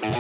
What's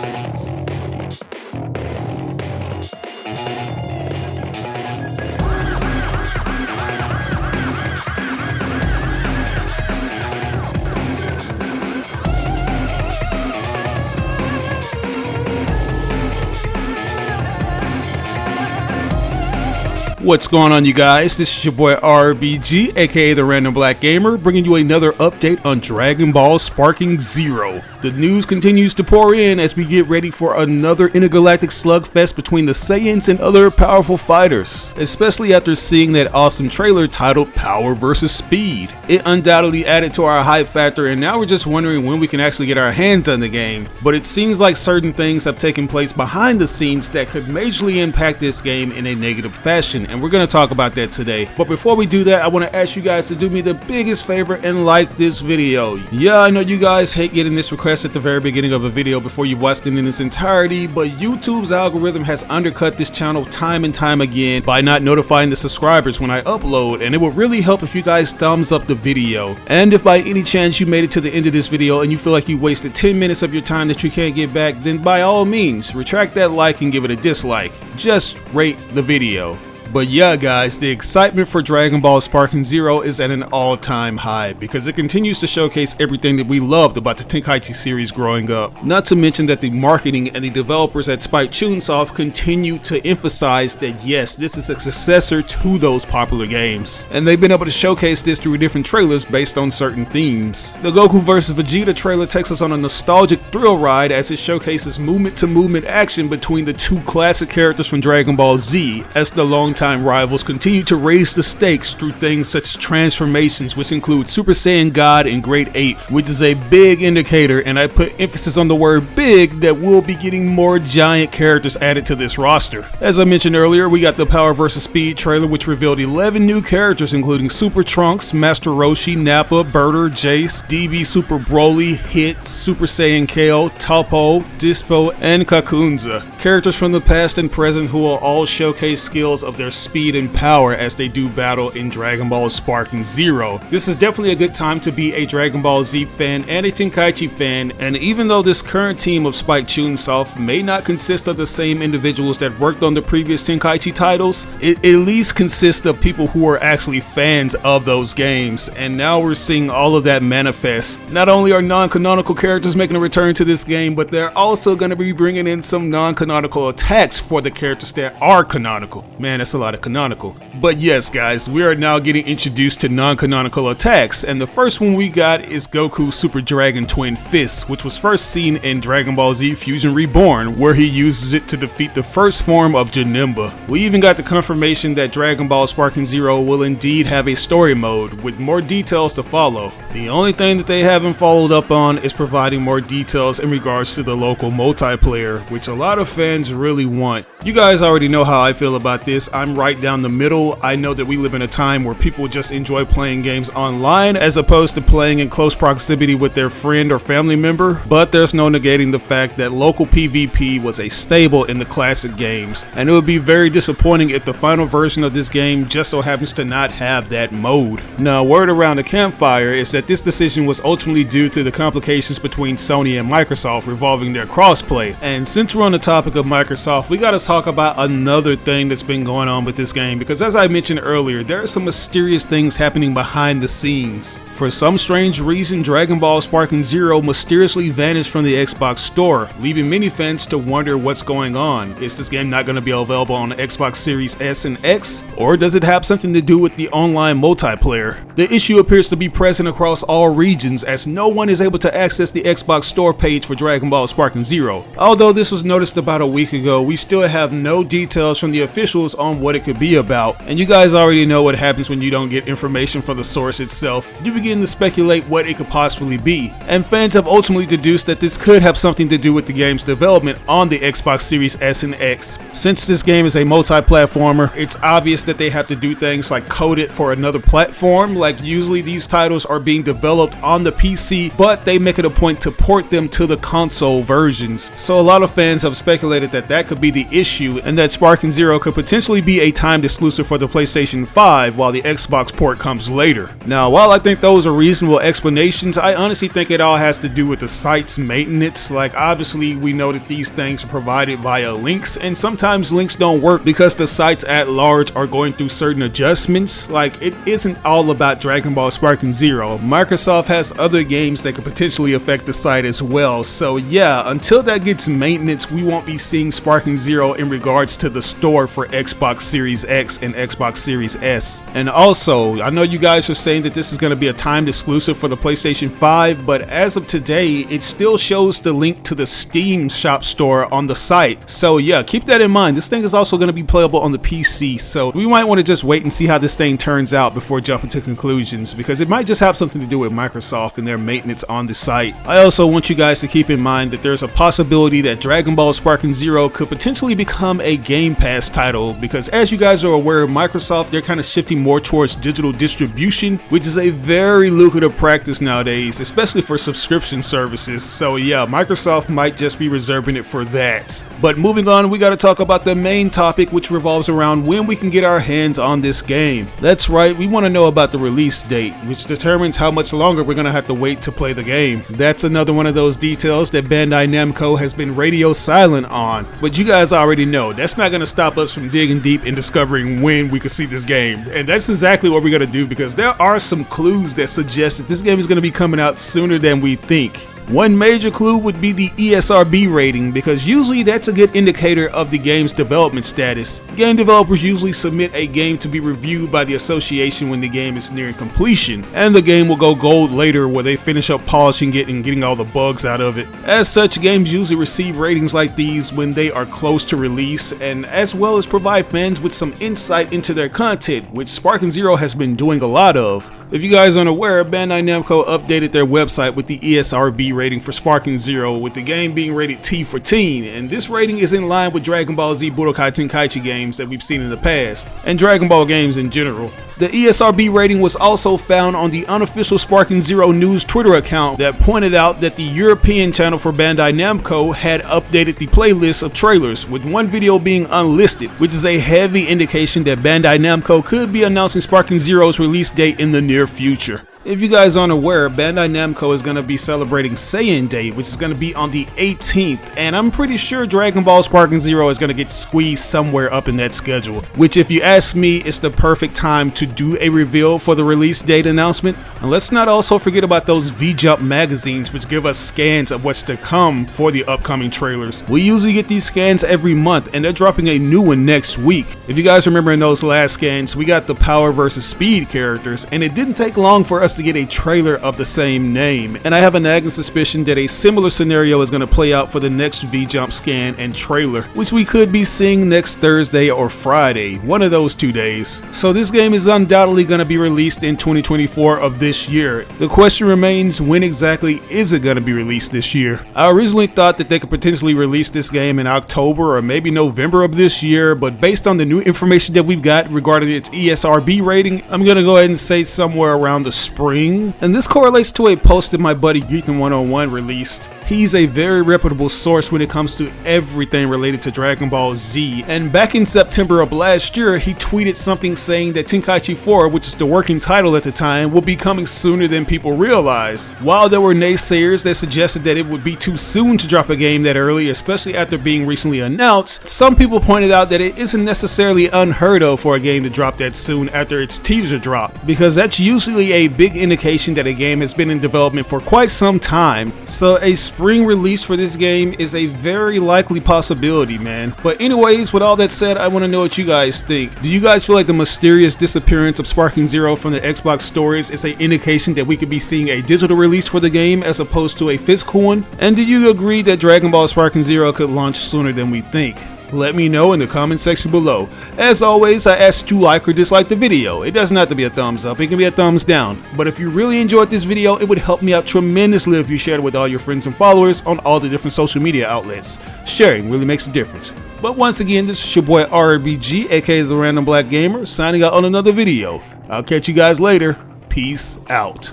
going on, you guys? This is your boy RBG, aka the Random Black Gamer, bringing you another update on Dragon Ball Sparking Zero. The news continues to pour in as we get ready for another intergalactic slugfest between the Saiyans and other powerful fighters, especially after seeing that awesome trailer titled Power vs. Speed. It undoubtedly added to our hype factor, and now we're just wondering when we can actually get our hands on the game. But it seems like certain things have taken place behind the scenes that could majorly impact this game in a negative fashion, and we're going to talk about that today. But before we do that, I want to ask you guys to do me the biggest favor and like this video. Yeah, I know you guys hate getting this request at the very beginning of a video before you watched it in its entirety, but YouTube's algorithm has undercut this channel time and time again by not notifying the subscribers when I upload, and it would really help if you guys thumbs up the video. And if by any chance you made it to the end of this video and you feel like you wasted 10 minutes of your time that you can't get back, then by all means, retract that like and give it a dislike. Just rate the video. But yeah, guys, the excitement for Dragon Ball Sparking Zero is at an all-time high because it continues to showcase everything that we loved about the Tenkaichi series growing up. Not to mention that the marketing and the developers at Spike Chunsoft continue to emphasize that yes, this is a successor to those popular games. And they've been able to showcase this through different trailers based on certain themes. The Goku vs. Vegeta trailer takes us on a nostalgic thrill ride as it showcases movement-to-movement action between the two classic characters from Dragon Ball Z as the longtime rivals continue to raise the stakes through things such as transformations, which include Super Saiyan God and Great Ape, which is a big indicator, and I put emphasis on the word big, that we'll be getting more giant characters added to this roster. As I mentioned earlier, we got the Power vs. Speed trailer, which revealed 11 new characters including Super Trunks, Master Roshi, Nappa, Berter, Jace, DB Super Broly, Hit, Super Saiyan Kale, Toppo, Dispo, and Kakunza. Characters from the past and present who will all showcase skills of their speed and power as they do battle in Dragon Ball Sparking Zero. This is definitely a good time to be a Dragon Ball Z fan and a Tenkaichi fan, and even though this current team of Spike Chunsoft may not consist of the same individuals that worked on the previous Tenkaichi titles, it at least consists of people who are actually fans of those games, and now we're seeing all of that manifest. Not only are non-canonical characters making a return to this game, but they're also going to be bringing in some non-canonical attacks for the characters that are canonical. Man, that's a lot of canonical. But yes, guys, we are now getting introduced to non-canonical attacks, and the first one we got is Goku's Super Dragon Twin Fist, which was first seen in Dragon Ball Z Fusion Reborn, where he uses it to defeat the first form of Janemba. We even got the confirmation that Dragon Ball Sparking Zero will indeed have a story mode, with more details to follow. The only thing that they haven't followed up on is providing more details in regards to the local multiplayer, which a lot of fans really want. You guys already know how I feel about this. I'm right down the middle. I know that we live in a time where people just enjoy playing games online as opposed to playing in close proximity with their friend or family member, but there's no negating the fact that local PvP was a staple in the classic games, and it would be very disappointing if the final version of this game just so happens to not have that mode. Now, word around the campfire is that this decision was ultimately due to the complications between Sony and Microsoft revolving their crossplay, and since we're on the topic of Microsoft, we gotta talk about another thing that's been going on with this game, because as I mentioned earlier, there are some mysterious things happening behind the scenes. For some strange reason, Dragon Ball Sparking Zero mysteriously vanished from the Xbox store, leaving many fans to wonder what's going on. Is this game not going to be available on the Xbox Series S and X? Or does it have something to do with the online multiplayer? The issue appears to be present across all regions, as no one is able to access the Xbox store page for Dragon Ball Sparking Zero. Although this was noticed about a week ago, we still have no details from the officials on what it could be about, and you guys already know what happens when you don't get information from the source itself. You begin to speculate what it could possibly be, and fans have ultimately deduced that this could have something to do with the game's development on the Xbox Series S and X. Since this game is a multi-platformer, it's obvious that they have to do things like code it for another platform. Like, usually these titles are being developed on the PC, but they make it a point to port them to the console versions. So a lot of fans have speculated that that could be the issue, and that Sparking Zero could potentially be be a timed exclusive for the PlayStation 5 while the Xbox port comes later. Now, while I think those are reasonable explanations, I honestly think it all has to do with the site's maintenance. Like, obviously we know that these things are provided via links, and sometimes links don't work because the sites at large are going through certain adjustments. Like, it isn't all about Dragon Ball Sparking Zero. Microsoft has other games that could potentially affect the site as well. So yeah, until that gets maintenance, we won't be seeing Sparking Zero in regards to the store for Xbox Series X and Xbox Series S. And also, I know you guys are saying that this is going to be a timed exclusive for the PlayStation 5, but as of today, it still shows the link to the Steam shop store on the site. So yeah, keep that in mind. This thing is also going to be playable on the PC, so we might want to just wait and see how this thing turns out before jumping to conclusions, because it might just have something to do with Microsoft and their maintenance on the site. I also want you guys to keep in mind that there's a possibility that Dragon Ball Sparking Zero could potentially become a Game Pass title, because as you guys are aware, Microsoft, they're kind of shifting more towards digital distribution, which is a very lucrative practice nowadays, especially for subscription services. So yeah, Microsoft might just be reserving it for that. But moving on, we got to talk about the main topic, which revolves around when we can get our hands on this game. That's right, we want to know about the release date, which determines how much longer we're going to have to wait to play the game. That's another one of those details that Bandai Namco has been radio silent on, but you guys already know that's not going to stop us from digging deep and discovering when we could see this game. And that's exactly what we're going to do, because there are some clues that suggest that this game is going to be coming out sooner than we think. One major clue would be the ESRB rating, because usually that's a good indicator of the game's development status. Game developers usually submit a game to be reviewed by the association when the game is nearing completion, and the game will go gold later where they finish up polishing it and getting all the bugs out of it. As such, games usually receive ratings like these when they are close to release, and as well as provide fans with some insight into their content, which Sparking Zero has been doing a lot of. If you guys aren't aware, Bandai Namco updated their website with the ESRB rating for Sparking Zero, with the game being rated T for teen, and this rating is in line with Dragon Ball Z Budokai Tenkaichi games that we've seen in the past, and Dragon Ball games in general. The ESRB rating was also found on the unofficial Sparking Zero News Twitter account that pointed out that the European channel for Bandai Namco had updated the playlist of trailers, with one video being unlisted, which is a heavy indication that Bandai Namco could be announcing Sparking Zero's release date in the near future. If you guys aren't aware, Bandai Namco is going to be celebrating Saiyan Day, which is going to be on the 18th, and I'm pretty sure Dragon Ball Sparking Zero is going to get squeezed somewhere up in that schedule, which, if you ask me, is the perfect time to do a reveal for the release date announcement. And let's not also forget about those V-Jump magazines, which give us scans of what's to come for the upcoming trailers. We usually get these scans every month, and they're dropping a new one next week. If you guys remember in those last scans, we got the Power versus Speed characters, and it didn't take long for us to get a trailer of the same name, and I have a nagging suspicion that a similar scenario is going to play out for the next V-Jump scan and trailer, which we could be seeing next Thursday or Friday, one of those 2 days. So this game is undoubtedly going to be released in 2024 of this year. The question remains, when exactly is it going to be released this year? I originally thought that they could potentially release this game in October or maybe November of this year, but based on the new information that we've got regarding its ESRB rating, I'm going to go ahead and say somewhere around the spring. And this correlates to a post that my buddy Ethan101 released. He's a very reputable source when it comes to everything related to Dragon Ball Z, and back in September of last year, he tweeted something saying that Tenkaichi 4, which is the working title at the time, will be coming sooner than people realized. While there were naysayers that suggested that it would be too soon to drop a game that early, especially after being recently announced, some people pointed out that it isn't necessarily unheard of for a game to drop that soon after its teaser drop, because that's usually a big indication that a game has been in development for quite some time. So a spring release for this game is a very likely possibility, man. But anyways, with all that said, I want to know what you guys think. Do you guys feel like the mysterious disappearance of Sparking Zero from the Xbox stores is an indication that we could be seeing a digital release for the game as opposed to a physical one? And do you agree that Dragon Ball Sparking Zero could launch sooner than we think? Let me know in the comment section below. As always, I ask you to like or dislike the video. It doesn't have to be a thumbs up, it can be a thumbs down. But if you really enjoyed this video, it would help me out tremendously if you shared it with all your friends and followers on all the different social media outlets. Sharing really makes a difference. But once again, this is your boy RBG, aka The Random Black Gamer, signing out on another video. I'll catch you guys later. Peace out.